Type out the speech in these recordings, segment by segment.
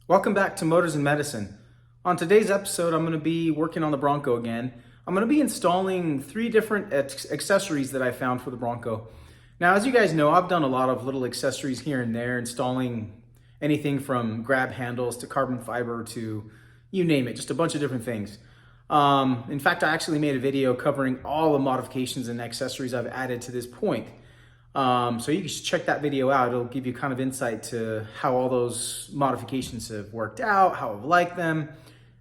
Welcome back to Motors and Medicine. On today's episode, I'm going to be working on the Bronco again. I'm going to be installing three different accessories that I found for the Bronco. Now, as you guys know, I've done a lot of little accessories here and there, installing anything from grab handles to carbon fiber to you name it, just a bunch of different things. In fact, I actually made a video covering all the modifications and accessories I've added to this point. So you can check that video out. It'll give you kind of insight to how all those modifications have worked out, how I've liked them,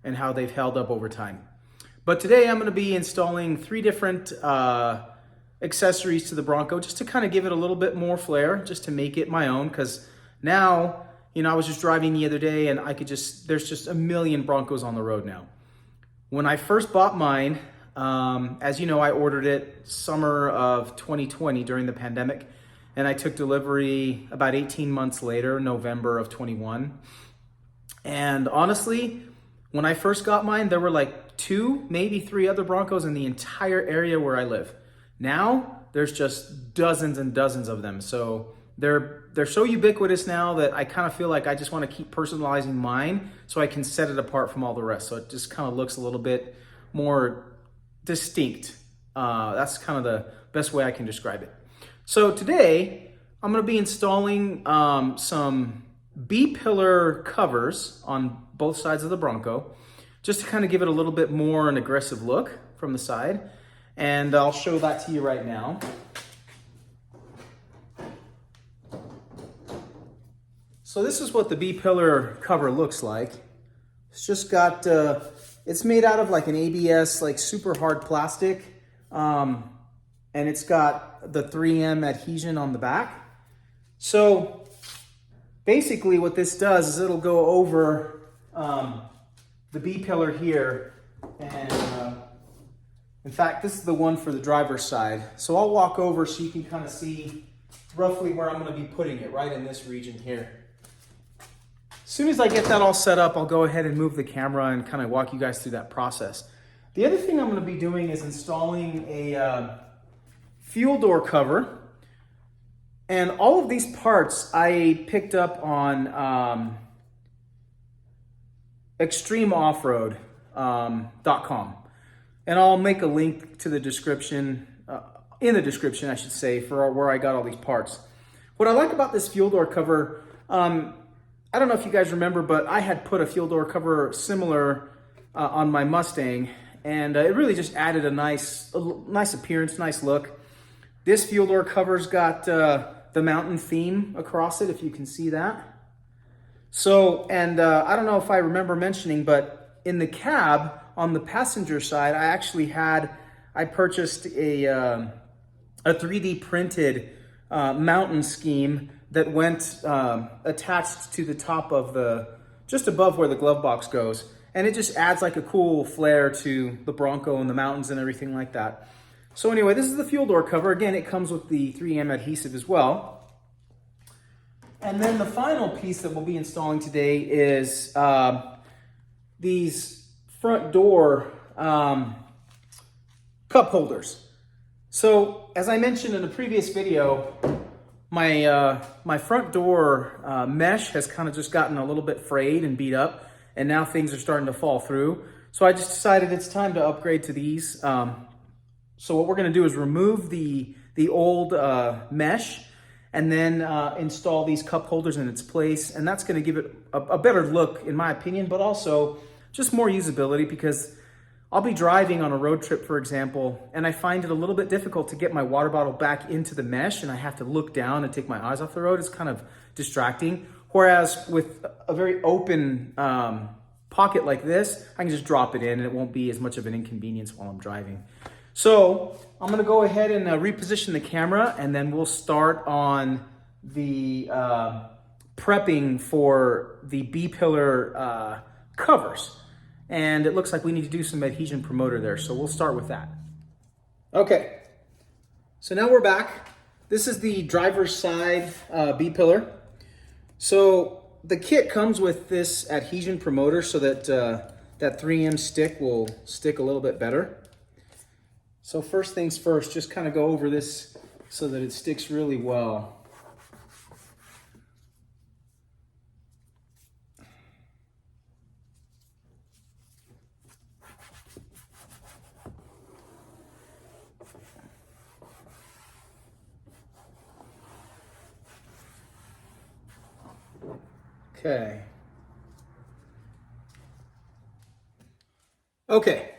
and how they've held up over time. But today I'm going to be installing three different accessories to the Bronco just to kind of give it a little bit more flair, just to make it my own. Because now, I was just driving the other day and there's just a million Broncos on the road now. When I first bought mine, as you know, I ordered it summer of 2020 during the pandemic, and I took delivery about 18 months later, November of 21. And honestly, when I first got mine, there were like two, maybe three other Broncos in the entire area where I live. Now, there's just dozens and dozens of them. So they're so ubiquitous now that I kind of feel like I just want to keep personalizing mine so I can set it apart from all the rest. So it just kind of looks a little bit more distinct. That's kind of the best way I can describe it. So today I'm going to be installing some B-pillar covers on both sides of the Bronco, just to kind of give it a little bit more an aggressive look from the side. And I'll show that to you right now. So this is what the B-pillar cover looks like. It's just got it's made out of like an ABS, like super hard plastic. And it's got the 3M adhesion on the back. So basically what this does is it'll go over the B-pillar here. And in fact, this is the one for the driver's side. So I'll walk over so you can kind of see roughly where I'm going to be putting it, right in this region here. As soon as I get that all set up, I'll go ahead and move the camera and kind of walk you guys through that process. The other thing I'm going to be doing is installing a fuel door cover. And all of these parts I picked up on extremeoffroad.com. And I'll make a link to the description, in the description, I should say, for where I got all these parts. What I like about this fuel door cover, I don't know if you guys remember, but I had put a fuel door cover similar on my Mustang, and it really just added a nice appearance, nice look. This fuel door cover's got the mountain theme across it, if you can see that. So, and I don't know if I remember mentioning, but in the cab on the passenger side, I purchased a 3D printed mountain scheme that went attached to the top of just above where the glove box goes. And it just adds like a cool flair to the Bronco and the mountains and everything like that. So anyway, this is the fuel door cover. Again, it comes with the 3M adhesive as well. And then the final piece that we'll be installing today is these front door cup holders. So as I mentioned in a previous video, my front door mesh has kind of just gotten a little bit frayed and beat up, and now things are starting to fall through. So I just decided it's time to upgrade to these. So what we're going to do is remove the old mesh and then install these cup holders in its place. And that's going to give it a better look, in my opinion, but also just more usability, because I'll be driving on a road trip, for example, and I find it a little bit difficult to get my water bottle back into the mesh, and I have to look down and take my eyes off the road. It's kind of distracting. Whereas with a very open pocket like this, I can just drop it in and it won't be as much of an inconvenience while I'm driving. So I'm gonna go ahead and reposition the camera, and then we'll start on the prepping for the B-pillar covers. And it looks like we need to do some adhesion promoter there, so we'll start with that. Okay, so now we're back. This is the driver's side B-pillar. So the kit comes with this adhesion promoter so that that 3M stick will stick a little bit better. So first things first, just kind of go over this so that it sticks really well. Okay. Okay.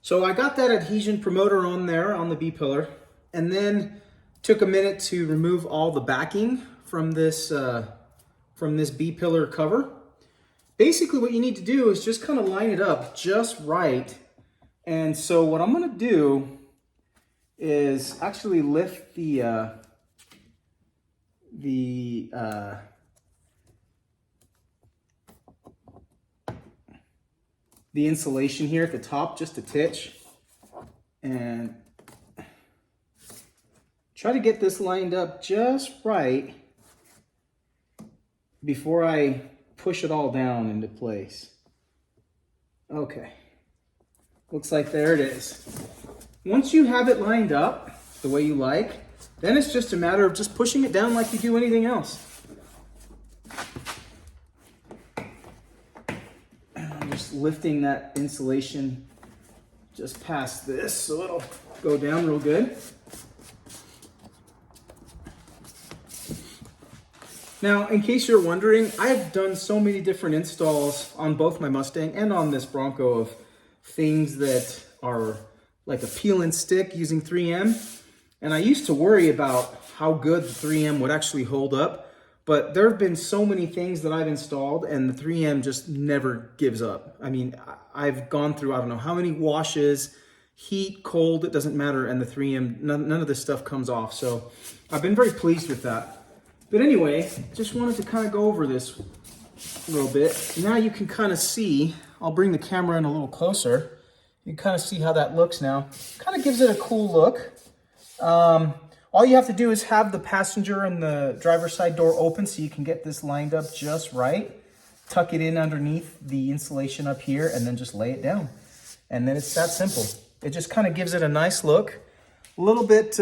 So I got that adhesion promoter on there on the B-pillar, and then took a minute to remove all the backing from this B-pillar cover. Basically what you need to do is just kind of line it up just right. And so what I'm going to do is actually lift the insulation here at the top just a titch, and try to get this lined up just right before I push it all down into place. Okay, looks like there it is. Once you have it lined up the way you like, then it's just a matter of just pushing it down like you do anything else. I'm just lifting that insulation just past this so it'll go down real good. Now, in case you're wondering, I've done so many different installs on both my Mustang and on this Bronco of things that are like a peel and stick using 3M. And I used to worry about how good the 3M would actually hold up, but there have been so many things that I've installed and the 3M just never gives up. I mean, I've gone through, I don't know how many washes, heat, cold, it doesn't matter, and the 3M, none of this stuff comes off. So I've been very pleased with that. But anyway, just wanted to kind of go over this a little bit. Now you can kind of see, I'll bring the camera in a little closer. You can kind of see how that looks now. Kind of gives it a cool look. All you have to do is have the passenger and the driver's side door open so you can get this lined up just right. Tuck it in underneath the insulation up here and then just lay it down. And then it's that simple. It just kind of gives it a nice look. A little bit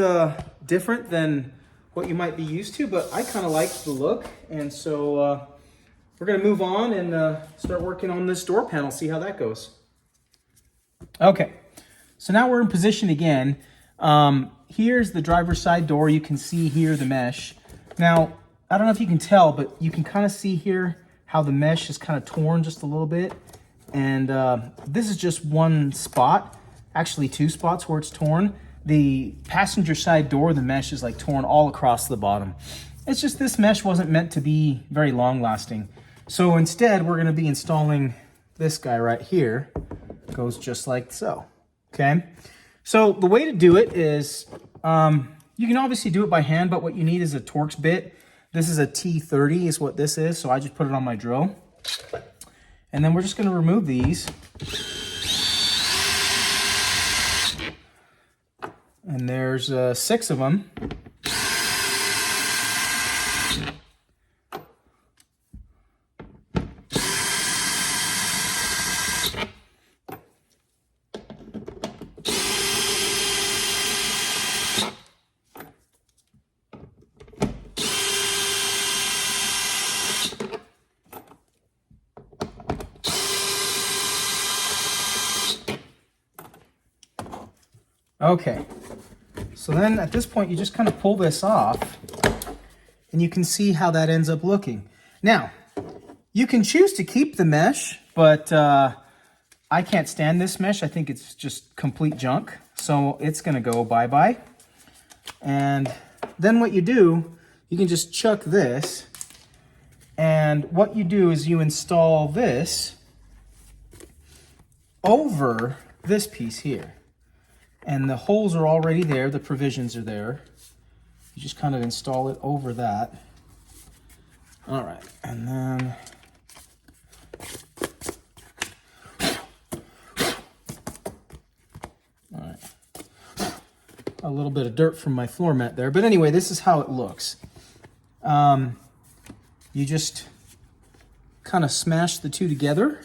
different than what you might be used to, but I kind of like the look. And so we're gonna move on and start working on this door panel, see how that goes. Okay, so now we're in position again. Here's the driver's side door. You can see here the mesh. Now, I don't know if you can tell, but you can kind of see here how the mesh is kind of torn just a little bit. And this is just one spot, actually two spots where it's torn. The passenger side door, the mesh is like torn all across the bottom. It's just this mesh wasn't meant to be very long lasting. So instead, we're gonna be installing this guy right here. Goes just like so, okay? So the way to do it is, you can obviously do it by hand, but what you need is a Torx bit. This is a T30 is what this is, so I just put it on my drill. And then we're just gonna remove these. And there's 6 of them. Okay, so then at this point you just kind of pull this off and you can see how that ends up looking. Now, you can choose to keep the mesh, but I can't stand this mesh. I think it's just complete junk. So it's gonna go bye-bye. And then what you do, you can just chuck this, and what you do is you install this over this piece here. And the holes are already there, the provisions are there. You just kind of install it over that. All right, and then all right. A little bit of dirt from my floor mat there, but anyway, this is how it looks. You just kind of smash the two together,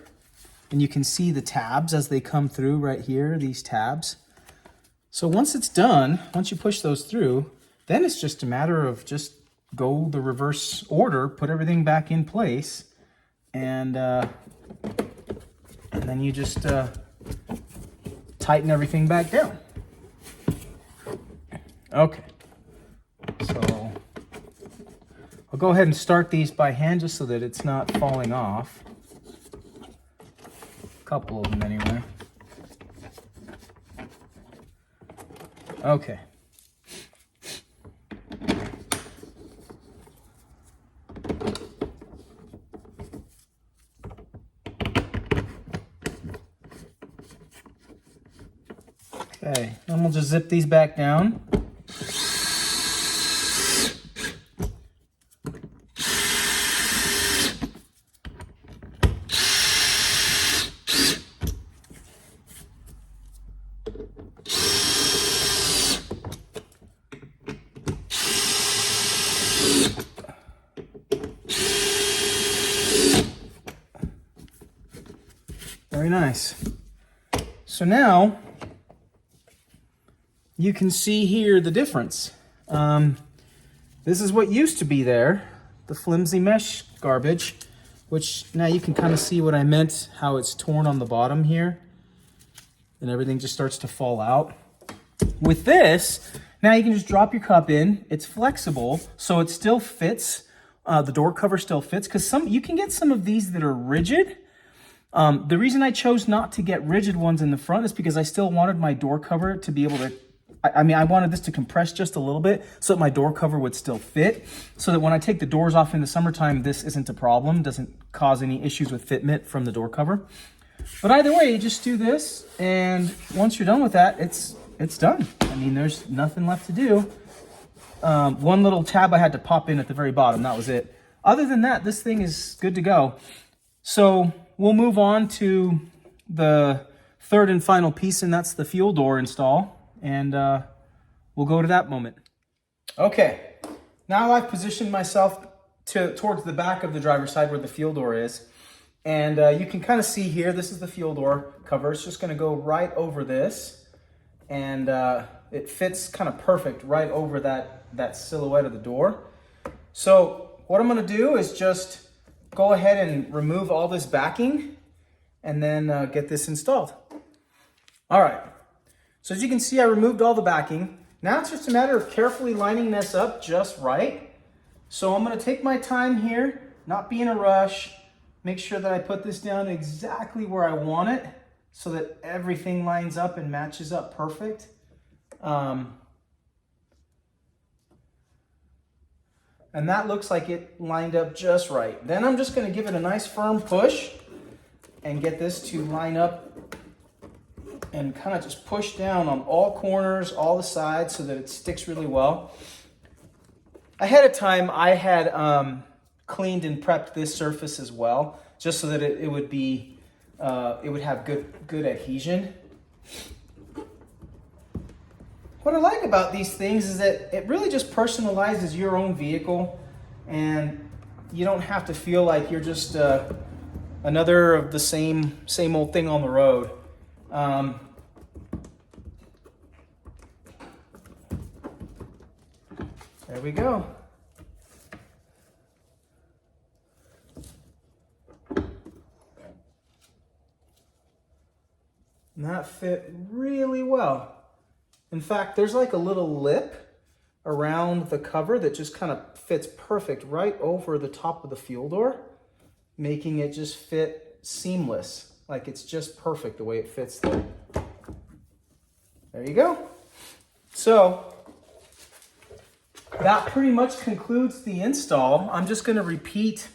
and you can see the tabs as they come through right here, these tabs. So once it's done, once you push those through, then it's just a matter of just go the reverse order, put everything back in place, and then you just tighten everything back down. Okay, so I'll go ahead and start these by hand just so that it's not falling off. A couple of them anyway. Okay. Okay, and we'll just zip these back down. Very nice. So now you can see here the difference. This is what used to be there, the flimsy mesh garbage, which now you can kind of see what I meant, how it's torn on the bottom here and everything just starts to fall out. With this, now you can just drop your cup in. It's flexible, so it still fits. The door cover still fits, because you can get some of these that are rigid. The reason I chose not to get rigid ones in the front is because I still wanted my door cover to be able to, I wanted this to compress just a little bit so that my door cover would still fit, so that when I take the doors off in the summertime, this isn't a problem, doesn't cause any issues with fitment from the door cover. But either way, you just do this, and once you're done with that, it's done. I mean, there's nothing left to do. One little tab I had to pop in at the very bottom, that was it. Other than that, this thing is good to go. So we'll move on to the third and final piece, and that's the fuel door install. And we'll go to that moment. Okay, now I've positioned myself towards the back of the driver's side where the fuel door is. And you can kind of see here, this is the fuel door cover. It's just gonna go right over this. And it fits kind of perfect right over that silhouette of the door. So what I'm gonna do is just go ahead and remove all this backing and then get this installed. All right, so as you can see, I removed all the backing. Now it's just a matter of carefully lining this up just right. So I'm gonna take my time here, not be in a rush, make sure that I put this down exactly where I want it so that everything lines up and matches up perfect. And that looks like it lined up just right. Then I'm just gonna give it a nice firm push and get this to line up and kind of just push down on all corners, all the sides so that it sticks really well. Ahead of time, I had cleaned and prepped this surface as well, just so that it would be, it would have good adhesion. What I like about these things is that it really just personalizes your own vehicle, and you don't have to feel like you're just another of the same old thing on the road. There we go. And that fit really well. In fact, there's like a little lip around the cover that just kind of fits perfect right over the top of the fuel door, making it just fit seamless. Like it's just perfect the way it fits there. There you go. So that pretty much concludes the install. I'm just going to repeat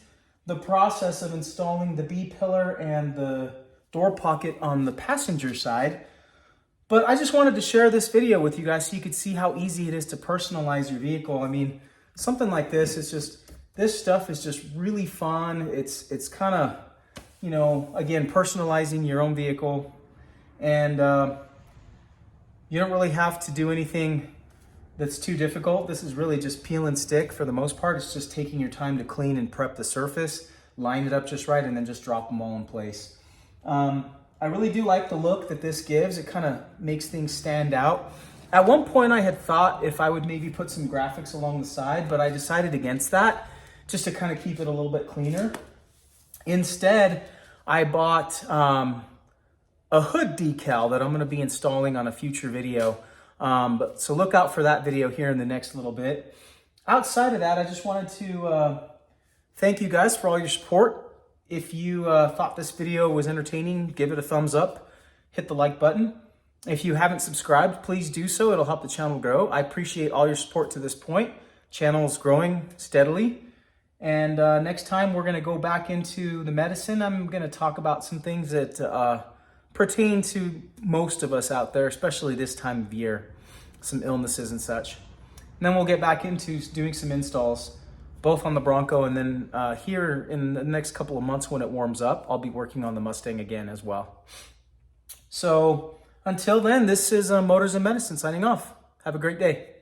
the process of installing the B-pillar and the door pocket on the passenger side. But I just wanted to share this video with you guys so you could see how easy it is to personalize your vehicle. I mean, something like this, it's just, this stuff is just really fun. It's kind of, you know, again, personalizing your own vehicle. And you don't really have to do anything that's too difficult. This is really just peel and stick for the most part. It's just taking your time to clean and prep the surface, line it up just right, and then just drop them all in place. I really do like the look that this gives. It kind of makes things stand out. At one point I had thought if I would maybe put some graphics along the side, but I decided against that just to kind of keep it a little bit cleaner. Instead, I bought a hood decal that I'm going to be installing on a future video. So look out for that video here in the next little bit. Outside of that, I just wanted to thank you guys for all your support. If you thought this video was entertaining, give it a thumbs up, hit the like button. If you haven't subscribed, please do so. It'll help the channel grow. I appreciate all your support to this point. Channel is growing steadily. And next time we're going to go back into the medicine. I'm going to talk about some things that pertain to most of us out there, especially this time of year, some illnesses and such. And then we'll get back into doing some installs, both on the Bronco and then here in the next couple of months when it warms up, I'll be working on the Mustang again as well. So until then, this is Motors and Medicine signing off. Have a great day.